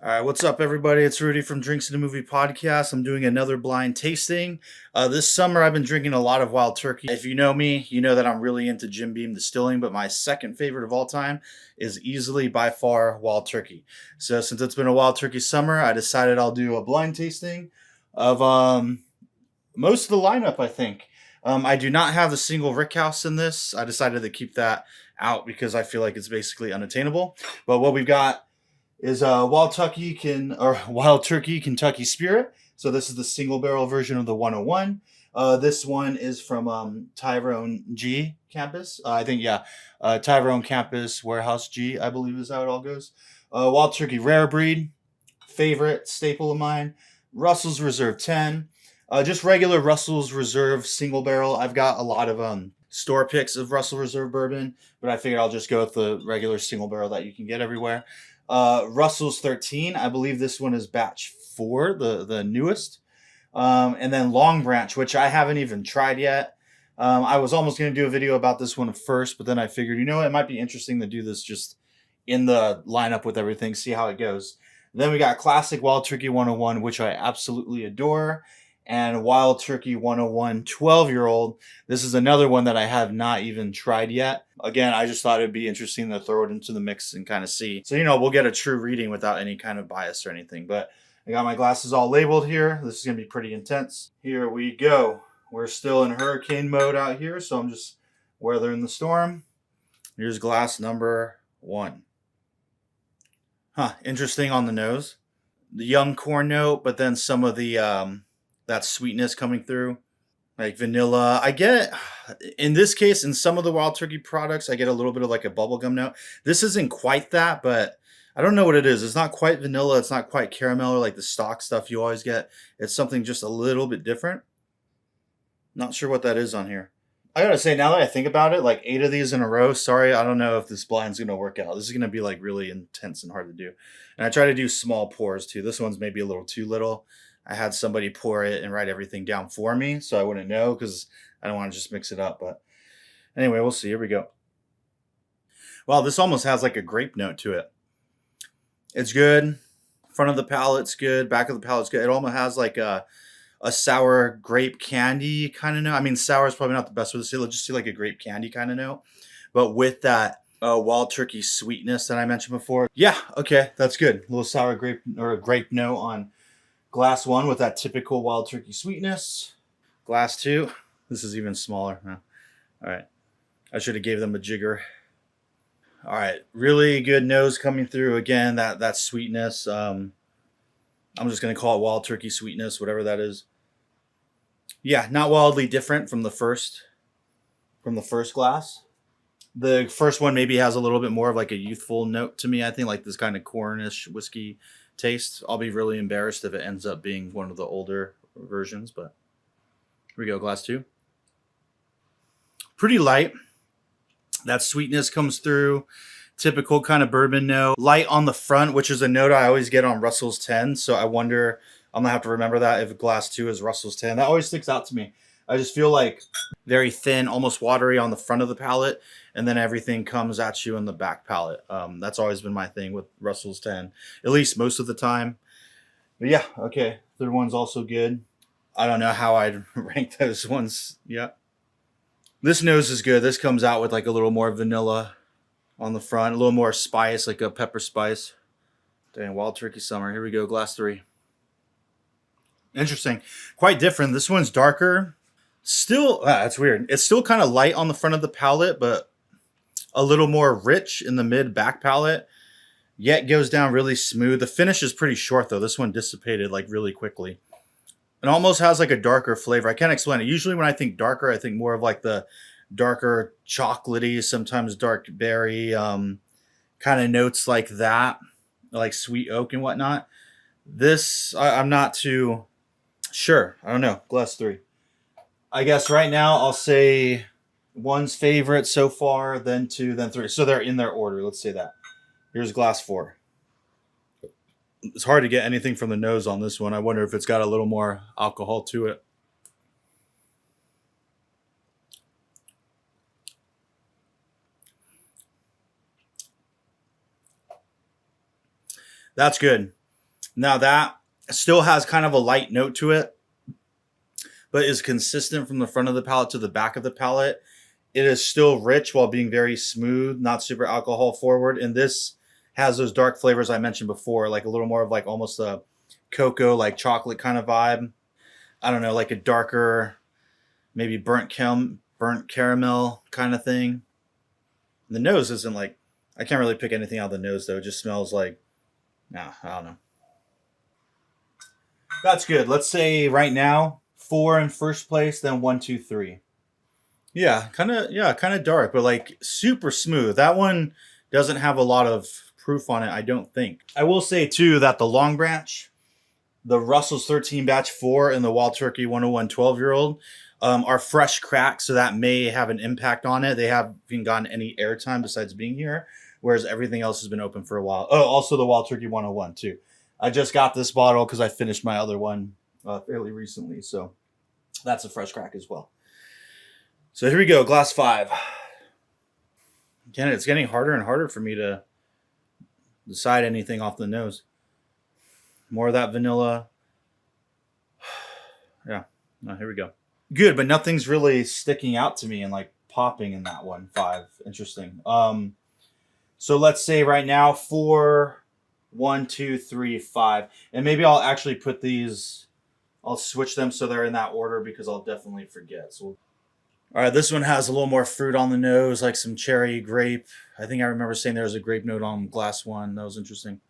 All right, what's up, everybody? It's Rudy from Drinks and a Movie Podcast. I'm doing another blind tasting. This summer, I've been drinking a lot of Wild Turkey. If you know me, you know that I'm really into Jim Beam distilling, but my second favorite of all time is easily by far Wild Turkey. So, since it's been a Wild Turkey summer, I decided I'll do a blind tasting of most of the lineup, I think. I do not have the single Rickhouse in this. I decided to keep that out because I feel like it's basically unattainable. But what we've got is Wild Turkey Kentucky Spirit. So this is the single barrel version of the 101. This one is from Tyrone G campus. Tyrone campus warehouse G, I believe is how it all goes. Wild Turkey rare breed, favorite staple of mine. Russell's Reserve 10. Just regular Russell's Reserve single barrel. I've got a lot of store picks of Russell Reserve bourbon, but I figured I'll just go with the regular single barrel that you can get everywhere. Russell's 13. I believe this one is batch 4, the newest. And then Longbranch, which I haven't even tried yet. I was almost going to do a video about this one first, but then I figured, it might be interesting to do this just in the lineup with everything, see how it goes. Then we got Classic Wild Turkey 101, which I absolutely adore, and Wild Turkey 101 12-year-old. This is another one that I have not even tried yet. Again, I just thought it'd be interesting to throw it into the mix and kind of see. So, we'll get a true reading without any kind of bias or anything. But I got my glasses all labeled here. This is going to be pretty intense. Here we go. We're still in hurricane mode out here, so I'm just weathering the storm. Here's glass number 1. Interesting on the nose. The young corn note, but then some of the that sweetness coming through, like vanilla. I get, in this case, in some of the Wild Turkey products, I get a little bit of like a bubblegum note. This isn't quite that, but I don't know what it is. It's not quite vanilla. It's not quite caramel or like the stock stuff you always get. It's something just a little bit different. Not sure what that is on here. I gotta say, now that I think about it, like 8 of these in a row, sorry, I don't know if this blind's gonna work out. This is gonna be like really intense and hard to do. And I try to do small pours too. This one's maybe a little too little. I had somebody pour it and write everything down for me, so I wouldn't know because I don't want to just mix it up. But anyway, we'll see. Here we go. Wow, this almost has like a grape note to it. It's good. Front of the palate's good. Back of the palate's good. It almost has like a sour grape candy kind of note. I mean, sour is probably not the best way to say it. Let's just say like a grape candy kind of note. But with that Wild Turkey sweetness that I mentioned before. Yeah, okay, that's good. A little sour grape or a grape note on glass 1 with that typical Wild Turkey sweetness. Glass 2. This is even smaller. All right. I should have gave them a jigger. All right. Really good nose coming through. Again, that sweetness. I'm just going to call it Wild Turkey sweetness, whatever that is. Yeah, not wildly different from the first glass. The first one maybe has a little bit more of like a youthful note to me. I think like this kind of cornish whiskey taste. I'll be really embarrassed if it ends up being one of the older versions, but here we go, glass 2. Pretty light. That sweetness comes through. Typical kind of bourbon note. Light on the front, which is a note I always get on Russell's 10, so I wonder, I'm going to have to remember that if glass 2 is Russell's 10. That always sticks out to me. I just feel like very thin, almost watery on the front of the palate, and then everything comes at you in the back palate. That's always been my thing with Russell's 10, at least most of the time. But yeah, okay. Third one's also good. I don't know how I'd rank those ones yet. This nose is good. This comes out with like a little more vanilla on the front, a little more spice, like a pepper spice. Dang, Wild Turkey Summer. Here we go, glass 3. Interesting. Quite different. This one's darker. Still, that's weird. It's still kind of light on the front of the palate, but a little more rich in the mid-back palate. Yet goes down really smooth. The finish is pretty short, though. This one dissipated like really quickly. It almost has like a darker flavor. I can't explain it. Usually when I think darker, I think more of like the darker chocolatey, sometimes dark berry, kind of notes like that, like sweet oak and whatnot. This, I'm not too sure. I don't know. Glass 3. I guess right now I'll say 1's favorite so far, then 2, then 3. So they're in their order. Let's say that. Here's glass 4. It's hard to get anything from the nose on this one. I wonder if it's got a little more alcohol to it. That's good. Now that still has kind of a light note to it, but is consistent from the front of the palate to the back of the palate. It is still rich while being very smooth, not super alcohol forward. And this has those dark flavors I mentioned before, like a little more of like almost a cocoa, like chocolate kind of vibe. I don't know, like a darker, maybe burnt caramel kind of thing. The nose isn't like, I can't really pick anything out of the nose though. It just smells like, nah, I don't know. That's good. Let's say right now, 4 in first place, then 1, 2, 3. Yeah, kind of dark, but like super smooth. That one doesn't have a lot of proof on it, I don't think. I will say too that the Longbranch, the Russell's 13 Batch 4, and the Wild Turkey 101 12-year-old are fresh cracks, so that may have an impact on it. They haven't gotten any airtime besides being here, whereas everything else has been open for a while. Oh, also the Wild Turkey 101 too. I just got this bottle because I finished my other one fairly recently, so that's a fresh crack as well. So here we go, glass 5. Again, it's getting harder and harder for me to decide anything off the nose. More of that vanilla. Yeah, here we go. Good, but nothing's really sticking out to me and like popping in that one. 5, interesting. So let's say right now 4, 1, 2, 3, 5, and maybe I'll actually put these. I'll switch them so they're in that order because I'll definitely forget. So, all right, this one has a little more fruit on the nose, like some cherry, grape. I think I remember saying there was a grape note on glass 1. That was interesting.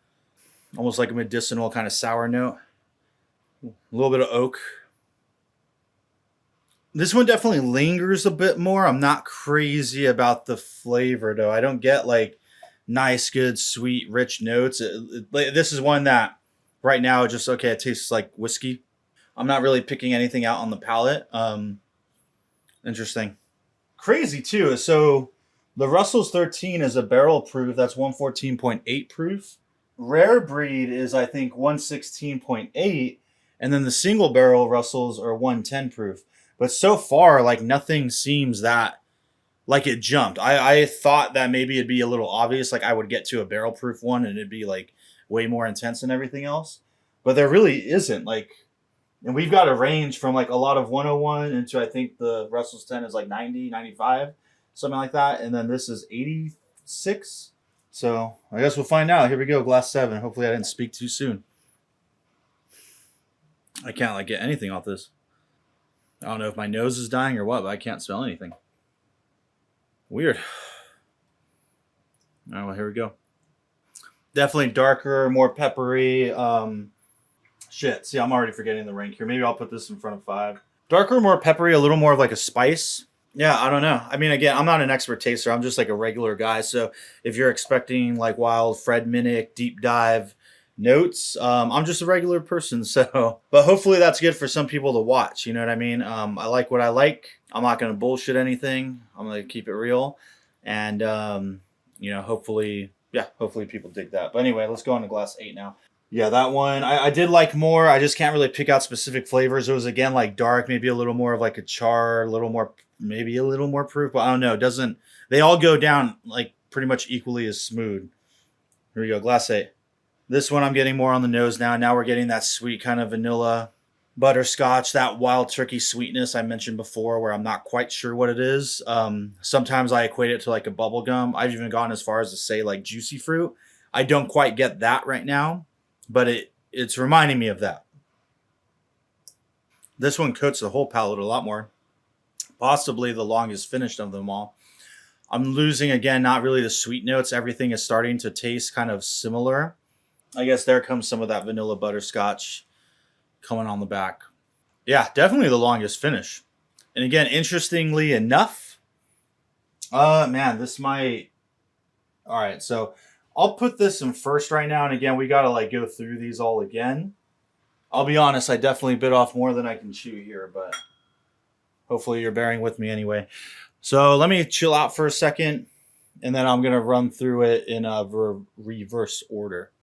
Almost like a medicinal kind of sour note. A little bit of oak. This one definitely lingers a bit more. I'm not crazy about the flavor though. I don't get like nice, good, sweet, rich notes. This is one that right now just okay. It tastes like whiskey. I'm not really picking anything out on the palate. Interesting. Crazy too. So the Russell's 13 is a barrel proof. That's 114.8 proof. Rare breed is I think 116.8, and then the single barrel Russells are 110 proof. But so far, like nothing seems that like it jumped. I thought that maybe it'd be a little obvious, like I would get to a barrel proof one and it'd be like way more intense than everything else. But there really isn't. Like, and we've got a range from like a lot of 101 into I think the Russell's 10 is like 90, 95, something like that. And then this is 86. So I guess we'll find out. Here we go, glass 7. Hopefully I didn't speak too soon. I can't like get anything off this. I don't know if my nose is dying or what, but I can't smell anything. Weird. All right, well, here we go. Definitely darker, more peppery. Shit, see, I'm already forgetting the rank here. Maybe I'll put this in front of 5. Darker, more peppery, a little more of like a spice. Yeah, I don't know. I mean, again, I'm not an expert taster. I'm just like a regular guy. So if you're expecting like wild Fred Minnick deep dive notes, I'm just a regular person. So, but hopefully that's good for some people to watch. You know what I mean? I like what I like. I'm not going to bullshit anything. I'm going to keep it real. And, hopefully people dig that. But anyway, let's go on to glass 8 now. Yeah, that one I did like more. I just can't really pick out specific flavors. It was again like dark, maybe a little more of like a char, a little more, maybe a little more proof, but I don't know. It doesn't, they all go down like pretty much equally as smooth. Here we go, glass 8. This one I'm getting more on the nose now. Now we're getting that sweet kind of vanilla butterscotch, that wild turkey sweetness I mentioned before where I'm not quite sure what it is. Sometimes I equate it to like a bubble gum. I've even gone as far as to say like juicy fruit. I don't quite get that right now, but it's reminding me of that. This one coats the whole palate a lot more. Possibly the longest finished of them all. I'm losing, again, not really the sweet notes. Everything is starting to taste kind of similar. I guess there comes some of that vanilla butterscotch coming on the back. Yeah, definitely the longest finish. And again, interestingly enough, man, this might... All right, so I'll put this in first right now. And again, we got to like go through these all again. I'll be honest, I definitely bit off more than I can chew here, but hopefully you're bearing with me anyway. So let me chill out for a second, and then I'm going to run through it in a reverse order.